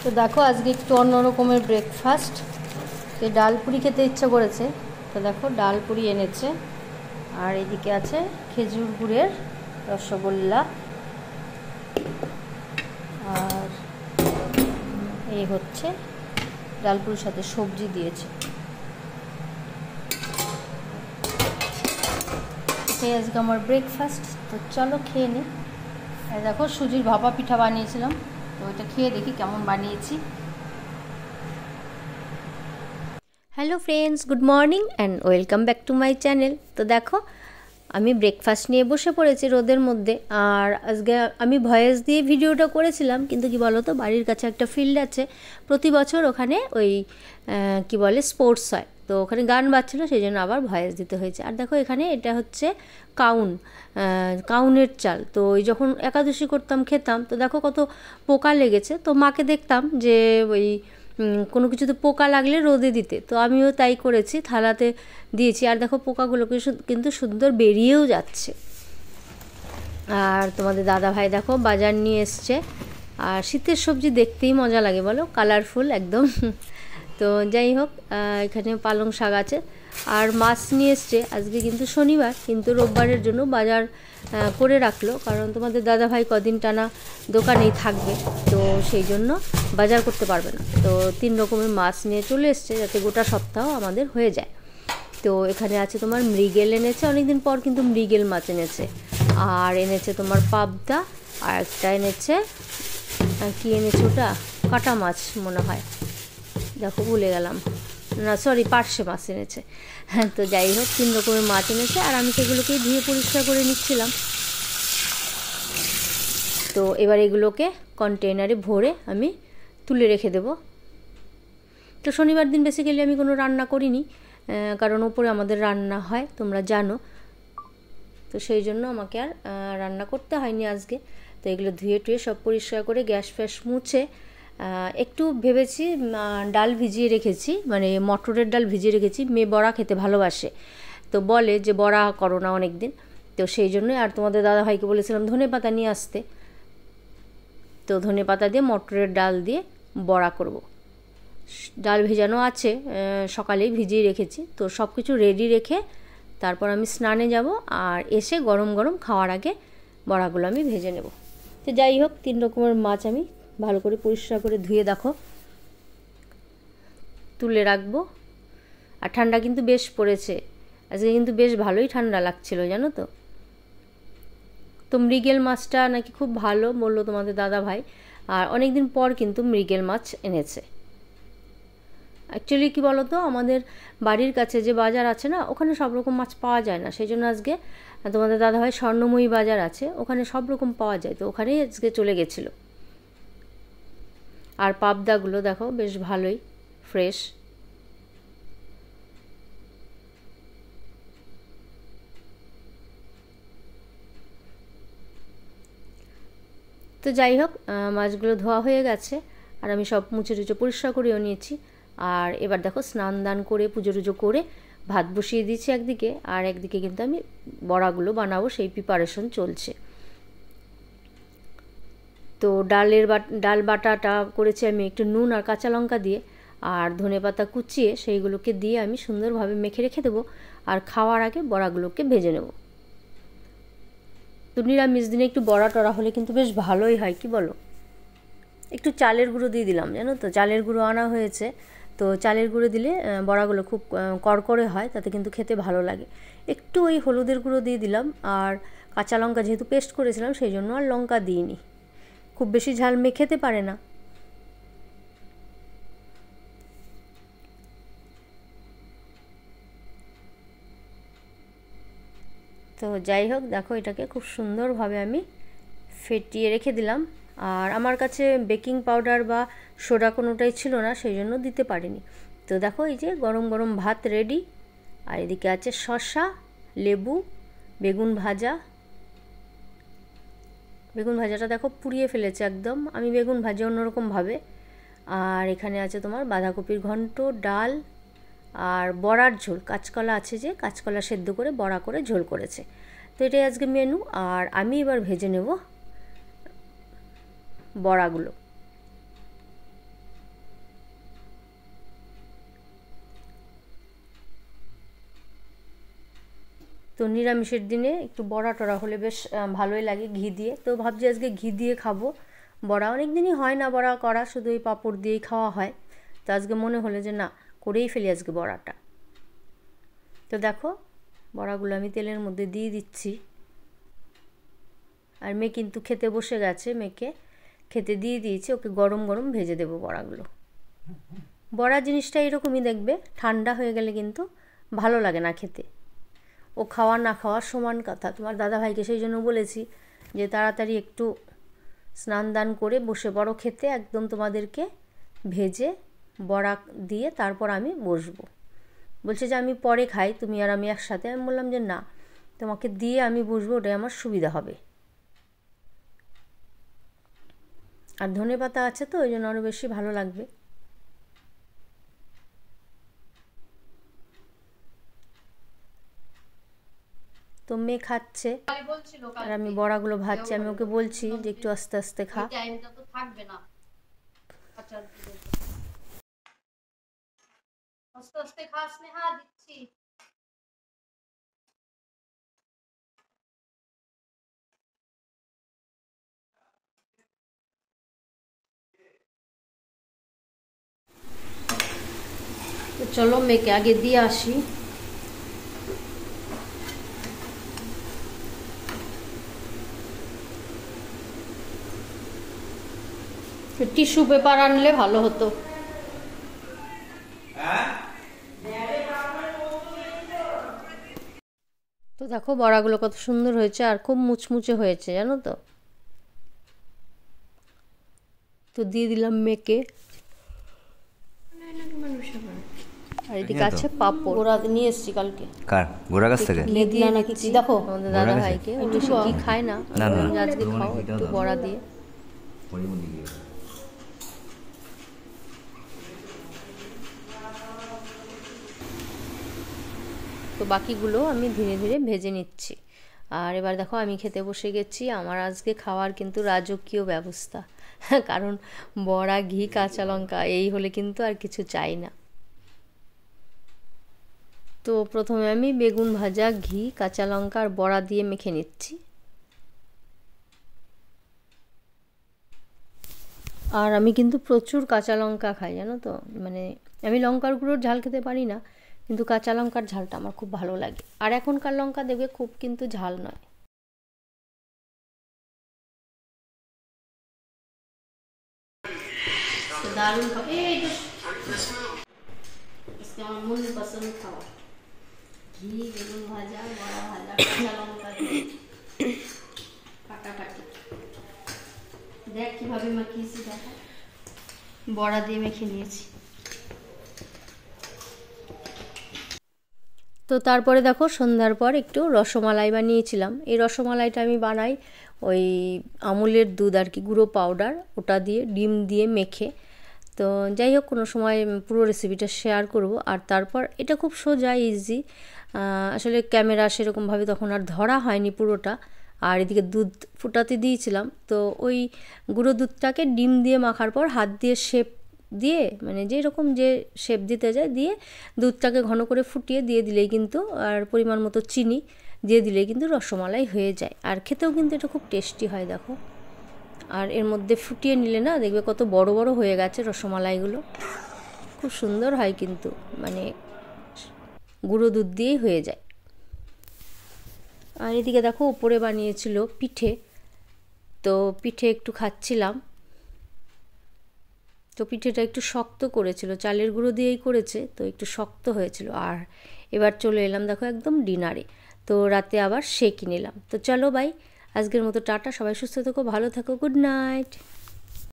তো দেখো আজকে একটু অন্য রকমের ব্রেকফাস্ট। তো ডাল পুরি খেতে ইচ্ছা করেছে, তো দেখো ডাল পুরি এনেছে। আর এদিকে আছে খেজুর গুড়ের রসগোল্লা, আর এই হচ্ছে ডাল পুরির সাথে সবজি দিয়েছে। এটাই আজকে আমার ব্রেকফাস্ট। তো চলো খেয়ে নিই। আর দেখো সুজির ভাপা পিঠা বানিয়েছিলাম, তো ওইটা খেয়ে দেখি কেমন বানিয়েছি। Hello friends, good morning and welcome back to my channel. তো দেখো আমি ব্রেকফাস্ট নিয়ে বসে পড়েছি রোদের মধ্যে। আর আজকে আমি ভয়েস দিয়ে ভিডিওটা করেছিলাম, কিন্তু কি বলো তো, বাড়ির কাছে একটা ফিল্ড আছে, প্রতি বছর ওখানে ওই কি বলে স্পোর্টস হয়, তো ওখানে গান বাজছিল, সেই জন্য আবার ভয়েস দিতে হয়েছে। আর দেখো এখানে এটা হচ্ছে কাউনের চাল। তো ওই যখন একাদশী করতাম খেতাম, তো দেখো কত পোকা লেগেছে। তো মাকে দেখতাম যে ওই কোনো কিছুতে পোকা লাগলে রোদে দিতে, তো আমিও তাই করেছি, থালাতে দিয়েছি। আর দেখো পোকাগুলোকে কিন্তু সুন্দর বেরিয়েও যাচ্ছে। আর তোমাদের দাদা ভাই দেখো বাজার নিয়ে এসছে। আর শীতের সবজি দেখতেই মজা লাগে বলো, কালারফুল একদম। তো যাই হোক, এখানে পালং শাক আছে আর মাছ নিয়ে এসছে। আজকে কিন্তু শনিবার, কিন্তু রোববারের জন্য বাজার করে রাখলো, কারণ তোমাদের দাদা ভাই কদিন টানা দোকানেই থাকবে, তো সেই জন্য বাজার করতে পারবে না। তো 3 রকমের মাছ নিয়ে চলে এসছে, যাতে গোটা সপ্তাহ আমাদের হয়ে যায়। তো এখানে আছে তোমার মৃগেল এনেছে, অনেকদিন পর কিন্তু মৃগেল মাছ এনেছে। আর এনেছে তোমার পাবদা, আর একটা এনেছে কি এনেছে ওটা, কাটা মাছ মনে হয়, দেখো ভুলে গেলাম, না সরি পার্শে মাছ এনেছে। হ্যাঁ, তো যাই হোক 3 রকমের মাছ এনেছে, আর আমি সেগুলোকে ধুয়ে পরিষ্কার করে নিচ্ছিলাম। তো এবার এগুলোকে কন্টেনারে ভরে আমি তুলে রেখে দেব। তো শনিবার দিন বেসিক্যালি আমি কোনো রান্না করিনি, কারণ ওপরে আমাদের রান্না হয় তোমরা জানো, তো সেই জন্য আমাকে আর রান্না করতে হয়নি আজকে। তো এগুলো ধুয়ে টুয়ে সব পরিষ্কার করে গ্যাস ফ্যাস মুছে একটু ভেবেছি ডাল ভিজিয়ে রেখেছি, মানে মটরের ডাল ভিজিয়ে রেখেছি। মেয়ে বড়া খেতে ভালোবাসে, তো বলে যে বড়া করো না অনেক দিন, তো সেই জন্যই। আর তোমাদের দাদা ভাইকে বলেছিলাম ধনে পাতা নিয়ে আসতে, তো ধনে পাতা দিয়ে মটরের ডাল দিয়ে বড়া করব। ডাল ভেজানো আছে, সকালেই ভিজিয়ে রেখেছি। তো সব কিছু রেডি রেখে তারপর আমি স্নানে যাব, আর এসে গরম গরম খাওয়ার আগে বড়াগুলো আমি ভেজে নেব। তো যাই হোক 3 রকমের মাছ আমি ভালো করে পরিষ্কার করে ধুয়ে দেখো তুলে রাখবো। আর ঠান্ডা কিন্তু বেশ পড়েছে আজকে, কিন্তু বেশ ভালোই ঠান্ডা লাগছিল জানো তো। তো মৃগেল মাছটা নাকি খুব ভালো বললো তোমাদের দাদা ভাই, আর অনেক দিন পর কিন্তু মৃগেল মাছ এনেছে। অ্যাকচুয়ালি কী বলো তো, আমাদের বাড়ির কাছে যে বাজার আছে না, ওখানে সব রকম মাছ পাওয়া যায় না, সেই জন্য আজকে তোমাদের দাদাভাই স্বর্ণময়ী বাজার আছে, ওখানে সব রকম পাওয়া যায়, তো ওখানেই আজকে চলে গেছিলো। আর পাবদাগুলো দেখো বেশ ভালোই ফ্রেশ। তো যাই হোক মাছগুলো ধোয়া হয়ে গেছে, আর আমি সব মুছে টুচে পরিষ্কার করেও নিয়েছি। আর এবার দেখো স্নান দান করে পুজো টুজো করে ভাত বসিয়ে দিয়েছি একদিকে, আর একদিকে কিন্তু আমি বড়াগুলো বানাবো, সেই প্রিপারেশন চলছে। তো ডাল বাটাটা করেছি আমি একটু নুন আর কাঁচা লঙ্কা দিয়ে, আর ধনেপাতা কুচিয়ে সেইগুলোকে দিয়ে আমি সুন্দরভাবে মেখে রেখে দেবো, আর খাওয়ার আগে বড়াগুলোকে ভেজে নেব। তো নিরামিষ দিনে একটু বড়া টড়া হলে কিন্তু বেশ ভালোই হয়, কি বলো। একটু চালের গুঁড়ো দিয়ে দিলাম জানো তো, চালের গুঁড়ো আনা হয়েছে, তো চালের গুঁড়ো দিলে বড়াগুলো খুব কড়কড়ে হয়, তাতে কিন্তু খেতে ভালো লাগে। একটু ওই হলুদের গুঁড়ো দিয়ে দিলাম, আর কাঁচা লঙ্কা যেহেতু পেস্ট করেছিলাম সেই জন্য আর লঙ্কা দিইনি, খুব বেশি ঝাল মেয়ে খেতে পারে না। তো যাই হোক দেখো এটাকে খুব সুন্দরভাবে আমি ফেটিয়ে রেখে দিলাম। আর আমার কাছে বেকিং পাউডার বা সোডা কোনোটাই ছিল না, সেই জন্য দিতে পারিনি। তো দেখো এই যে গরম গরম ভাত রেডি, আর এদিকে আছে শসা, লেবু, বেগুন ভাজা। বেগুন ভাজাটা দেখো পুড়িয়ে ফেলেছে একদম, আমি বেগুন ভাজি অন্যরকমভাবে। আর এখানে আছে তোমার বাঁধাকপির ঘন্ট, ডাল, আর বড়ার ঝোল, কাঁচকলা আছে যে কাঁচকলা সেদ্ধ করে বড়া করে ঝোল করেছে। তো এটাই আজকে মেনু। আর আমি এবার ভেজে নেব বড়াগুলো। নিরামিষের দিনে একটু বড়া টড়া হলে বেশ ভালোই লাগে ঘি দিয়ে। তো ভাবছি আজকে ঘি দিয়ে খাবো বড়া। অনেক দিনই হয় না বড়া করা, শুধু এই পাঁপড় দিয়েই খাওয়া হয়। তো আজকে মনে হলো যে না, করেই ফেলি আজকে বড়াটা। তো দেখো বড়াগুলো আমি তেলের মধ্যে দিয়ে দিচ্ছি। আর মেয়ে কিন্তু খেতে বসে গেছে, মেয়েকে খেতে দিয়ে দিয়েছি, ওকে গরম গরম ভেজে দেবো বড়াগুলো। বড়া জিনিসটা এরকমই দেখবে, ঠান্ডা হয়ে গেলে কিন্তু ভালো লাগে না খেতে। ও খাওয়া না খাওয়ার সমান কথা। তোমার দাদাভাইকে সেই জন্য বলেছি যে তাড়াতাড়ি একটু স্নান দান করে বসে পড়ো খেতে, একদম তোমাদেরকে ভেজে বড়া দিয়ে তারপর আমি বসবো। বলছে যে আমি পরে খাই, তুমি আর আমি একসাথে। আমি বললাম যে না, তোমাকে দিয়ে আমি বসবো, ওটাই আমার সুবিধা হবে। আর ধনেপাতা আছে তো ওই জন্য আরও বেশি ভালো লাগবে। তো মেয়ে খাচ্ছে আর আমি বড়াগুলো ভাজছি। আমি ওকে বলছি যে একটু আস্তে আস্তে খা। আস্তে আস্তে খা স্নেহা, দিচ্ছি। তো চলো মেয়েকে আগে দিয়ে আসি। টিস্যু পেপার আনলে ভালো হতো। তো দেখো বড়াগুলো কত সুন্দর হয়েছে আর খুব মুচমুচে হয়েছে, জানো তো। তো দিয়ে দিলাম মেয়েকে। আর এদিকে আছে পাঁপড়, গোড়া নিয়ে এসছি কালকে। কার গোড়া গাছ থেকে? দিয়ে নাকি দেখো আমাদের দাদা ভাইকে, বেশি কি খায় না, আজকে খাও একটু বড়া দিয়ে। তো বাকিগুলো আমি ধীরে ধীরে ভেজে নিচ্ছি। আর এবার দেখো আমি খেতে বসে গেছি। আমার আজকে খাওয়ার কিন্তু রাজকীয় ব্যবস্থা, কারণ বড়া, ঘি, কাঁচা লঙ্কা এই হলে কিন্তু আর কিছু চাই না। তো প্রথমে আমি বেগুন ভাজা, ঘি, কাঁচা লঙ্কা আর বড়া দিয়ে মেখে নিচ্ছি। আর আমি কিন্তু প্রচুর কাঁচা লঙ্কা খাই, জানো তো। মানে আমি লঙ্কার গুঁড়োর ঝাল খেতে পারি না, কিন্তু কাঁচা লঙ্কার ঝালটা আমার খুব ভালো লাগে। আর এখনকার লঙ্কা দেখবে খুব কিন্তু ঝাল নয়। দারুণ আমার মন পছন্দ খাবার, ঘি, বেগুন ভাজা, বড়া ভাজা, কাঁচা লঙ্কা কাটাকাটি। দেখ কিভাবে মাখিয়েছি, দেখা বড়া দিয়ে মেখে নিয়েছি। তো তারপরে দেখো সন্ধ্যার পর একটু রসমালাই বানিয়েছিলাম। এই রসমালাইটা আমি বানাই ওই আমুলের দুধ আর কি, গুঁড়ো পাউডার, ওটা দিয়ে ডিম দিয়ে মেখে। তো যাই হোক, কোনো সময় পুরো রেসিপিটা শেয়ার করব। আর তারপর এটা খুব সোজা, ইজি। আসলে ক্যামেরা সেরকমভাবে তখন আর ধরা হয়নি পুরোটা। আর এদিকে দুধ ফুটাতে দিয়েছিলাম, তো ওই গুঁড়ো দুধটাকে ডিম দিয়ে মাখার পর হাত দিয়ে শেপ দিয়ে, মানে যেরকম যে শেপ দিতে যায় দিয়ে দুধটাকে ঘন করে ফুটিয়ে দিয়ে দিলেই কিন্তু, আর পরিমাণ মতো চিনি দিয়ে দিলেই কিন্তু রসমালাই হয়ে যায়। আর খেতেও কিন্তু এটা খুব টেস্টি হয় দেখো। আর এর মধ্যে ফুটিয়ে নিলে না দেখবে কত বড় বড় হয়ে গেছে রসমালাইগুলো, খুব সুন্দর হয় কিন্তু, মানে গুঁড়ো দুধ দিয়েই হয়ে যায়। আর এদিকে দেখো উপরে বানিয়েছিল পিঠে, তো পিঠে একটু খাচ্ছিলাম। তো পিঠেটা একটু শক্ত করেছিল, চালের গুঁড়ো দিয়েই করেছে, তো একটু শক্ত হয়েছিল। আর এবার চলে এলাম দেখো একদম ডিনারে। তো রাতে আবার সেঁকে নিলাম। তো চলো বাই, আজকের মতো টাটা, সবাই সুস্থ থেকো, ভালো থাকো, গুড নাইট।